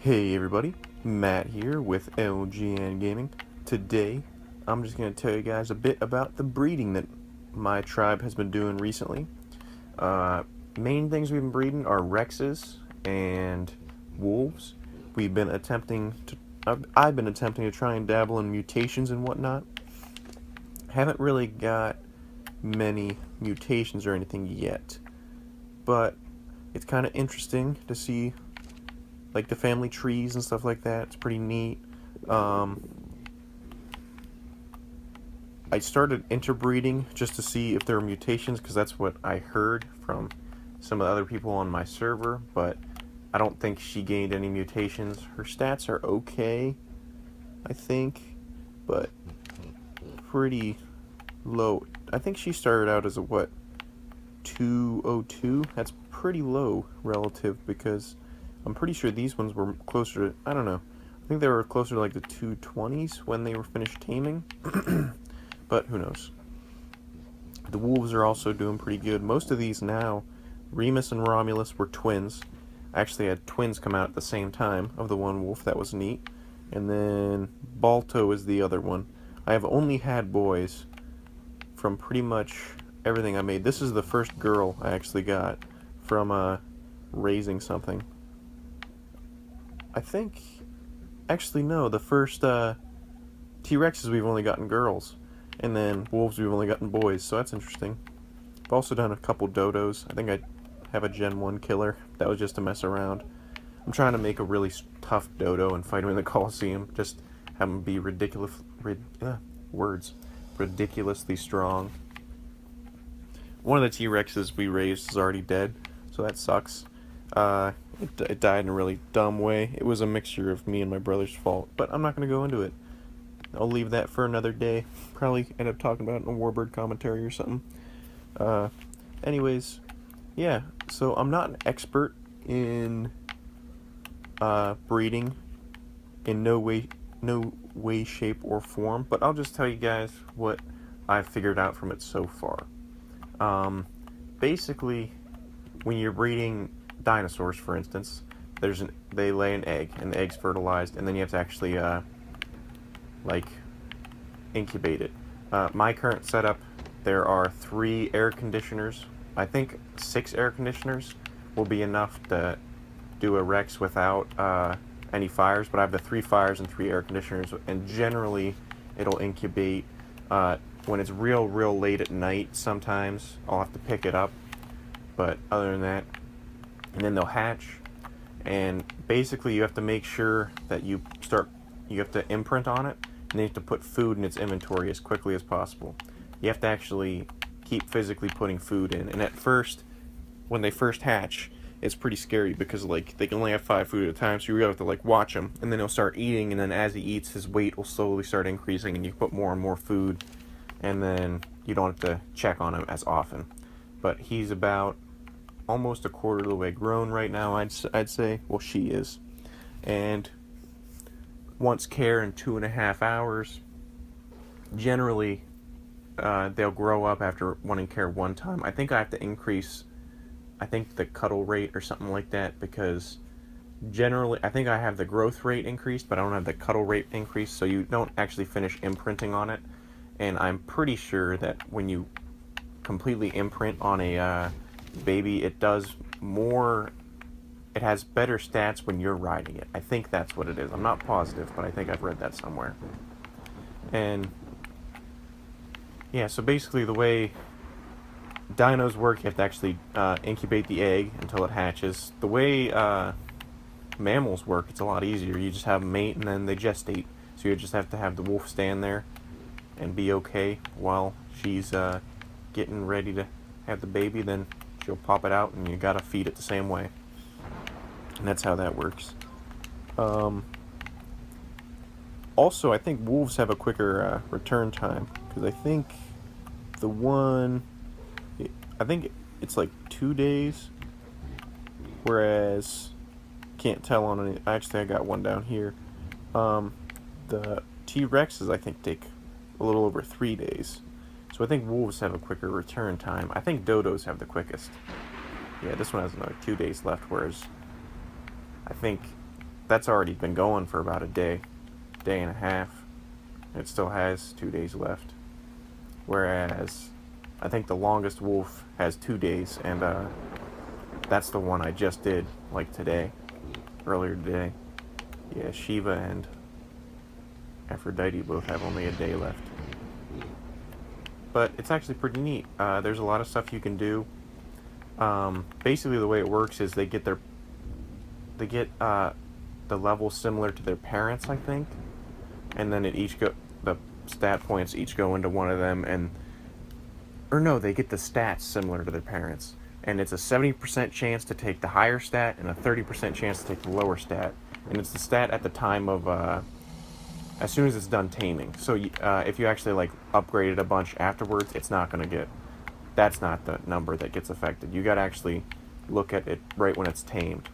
Hey everybody, Matt here with LGN Gaming. Today, I'm just going to tell you guys a bit about the breeding that my tribe has been doing recently. Main things we've been breeding are Rexes and Wolves. We've been attempting to, I've been attempting to try and dabble in mutations and whatnot. Haven't really got many mutations or anything yet, but it's kind of interesting to see like the family trees and stuff like that. It's pretty neat. I started interbreeding just to see if there were mutations, because that's what I heard from some of the other people on my server, but I don't think she gained any mutations. Her stats are okay, I think, but pretty low. I think she started out as a, 202? That's pretty low relative, because I'm pretty sure these ones were closer to, I don't know, I think they were closer to like the 220s when they were finished taming, but who knows. The wolves are also doing pretty good. Most of these now, Remus and Romulus were twins. I actually had twins come out at the same time of the one wolf. That was neat. And then Balto is the other one. I have only had boys from pretty much everything I made. This is the first girl I actually got from raising something. I think, actually no, the first T-Rexes we've only gotten girls, and then wolves we've only gotten boys, so that's interesting. I've also done a couple dodos. I think I have a Gen 1 killer. That was just to mess around. I'm trying to make a really tough dodo and fight him in the Coliseum, just have him be ridiculously strong. One of the T-Rexes we raised is already dead, so that sucks. It died in a really dumb way. It was a mixture of me and my brother's fault, but I'm not going to go into it. I'll leave that for another day. Probably end up talking about it in a Warbird commentary or something. Anyways, yeah, so I'm not an expert in breeding in no way, shape, or form, but I'll just tell you guys what I've figured out from it so far. Basically, when you're breeding dinosaurs, for instance, they lay an egg, and the egg's fertilized, and then you have to actually incubate it. My current setup, there are 3 air conditioners. I think 6 air conditioners will be enough to do a Rex without any fires, but I have the 3 fires and 3 air conditioners, and generally it'll incubate when it's real late at night. Sometimes I'll have to pick it up, but other than that, and then they'll hatch, and basically you have to make sure that you have to imprint on it, and then you have to put food in its inventory as quickly as possible. You have to actually keep physically putting food in, and at first, when they first hatch, it's pretty scary, because like they can only have 5 food at a time, so you really have to like watch him, and then he'll start eating, and then as he eats, his weight will slowly start increasing, and you put more and more food, and then you don't have to check on him as often. But he's about almost a quarter of the way grown right now, I'd say. Well, she is. And once care in 2.5 hours, generally they'll grow up after wanting care one time. I think I have to increase, the cuddle rate or something like that, because generally I think I have the growth rate increased, but I don't have the cuddle rate increased, so you don't actually finish imprinting on it. And I'm pretty sure that when you completely imprint on a baby, it has better stats when you're riding it. I think that's what it is. I'm not positive, but I think I've read that somewhere. And yeah, so basically the way dinos work, you have to actually incubate the egg until it hatches. The way mammals work, it's a lot easier. You just have a mate and then they gestate. So you just have to have the wolf stand there and be okay while she's getting ready to have the baby. Then she'll pop it out, and you gotta feed it the same way. And that's how that works. Also, I think wolves have a quicker return time, because I think it's like 2 days, whereas, can't tell on any, actually I got one down here. The T-Rexes, I think, take a little over 3 days. So I think wolves have a quicker return time. I think dodos have the quickest. Yeah, this one has another 2 days left, whereas I think that's already been going for about a day and a half. It still has 2 days left. Whereas I think the longest wolf has 2 days, and that's the one I just did, like today, earlier today. Yeah, Shiva and Aphrodite both have only a day left. But it's actually pretty neat. There's a lot of stuff you can do. Basically, the way it works is they get the level similar to their parents, I think, and then the stat points each go into one of them, or no, they get the stats similar to their parents, and it's a 70% chance to take the higher stat and a 30% chance to take the lower stat, and it's the stat at the time of as soon as it's done taming. So if you actually like upgraded a bunch afterwards, it's not gonna get. That's not the number that gets affected. You gotta actually look at it right when it's tamed.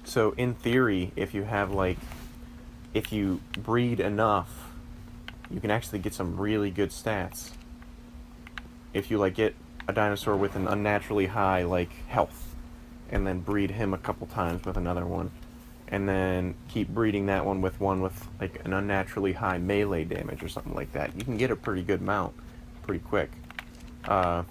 So in theory, if you breed enough, you can actually get some really good stats. If you like get a dinosaur with an unnaturally high like health, and then breed him a couple times with another one, and then keep breeding that one with like an unnaturally high melee damage or something like that, you can get a pretty good mount pretty quick. But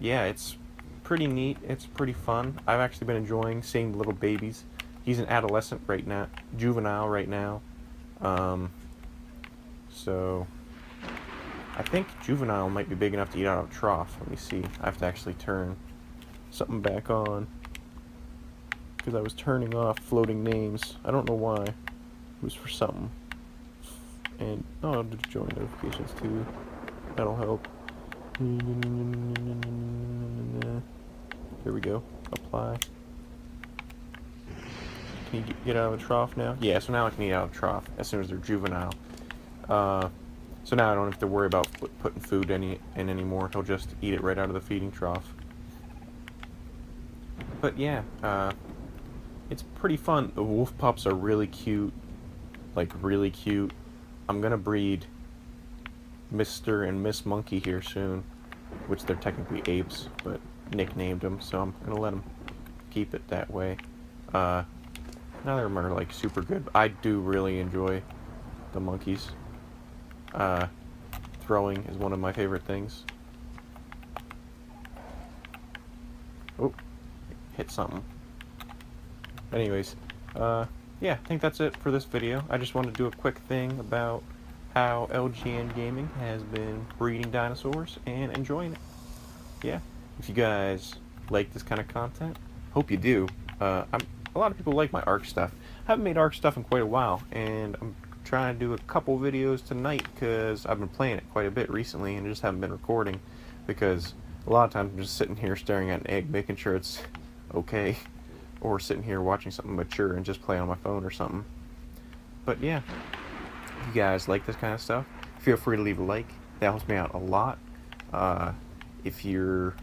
yeah, it's pretty neat. It's pretty fun. I've actually been enjoying seeing the little babies. He's an adolescent right now, juvenile right now. So I think juvenile might be big enough to eat out of a trough. Let me see. I have to actually turn something back on because I was turning off floating names. I don't know why. It was for something. And I'll do join notifications too. That'll help. Here we go. Apply. Can you get out of the trough now? Yeah, so now I can eat out of the trough as soon as they're juvenile. So now I don't have to worry about putting food in anymore. He'll just eat it right out of the feeding trough. But yeah, it's pretty fun. The wolf pups are really cute. Like, really cute. I'm gonna breed Mr. and Miss Monkey here soon, which they're technically apes, but nicknamed them, so I'm gonna let them keep it that way. None of them are like super good. I do really enjoy the monkeys. Throwing is one of my favorite things. Oh, hit something. Anyways, yeah, I think that's it for this video. I just wanted to do a quick thing about how LGN Gaming has been breeding dinosaurs and enjoying it. Yeah, if you guys like this kind of content, hope you do. A lot of people like my Ark stuff. I haven't made Ark stuff in quite a while, and I'm trying to do a couple videos tonight because I've been playing it quite a bit recently and just haven't been recording because a lot of times I'm just sitting here staring at an egg making sure it's okay, or sitting here watching something mature and just play on my phone or something. But yeah, if you guys like this kind of stuff, feel free to leave a like. That helps me out a lot. If you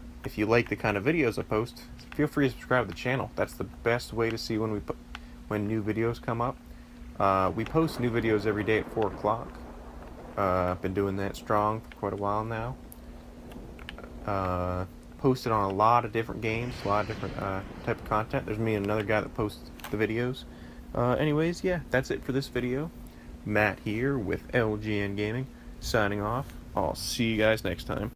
like the kind of videos I post, feel free to subscribe to the channel. That's the best way to see when new videos come up. We post new videos every day at 4 o'clock. I've been doing that strong for quite a while now. Posted on a lot of different games, a lot of different type of content. There's me and another guy that posts the videos. Anyways, yeah, that's it for this video. Matt here with LGN Gaming, signing off. I'll see you guys next time.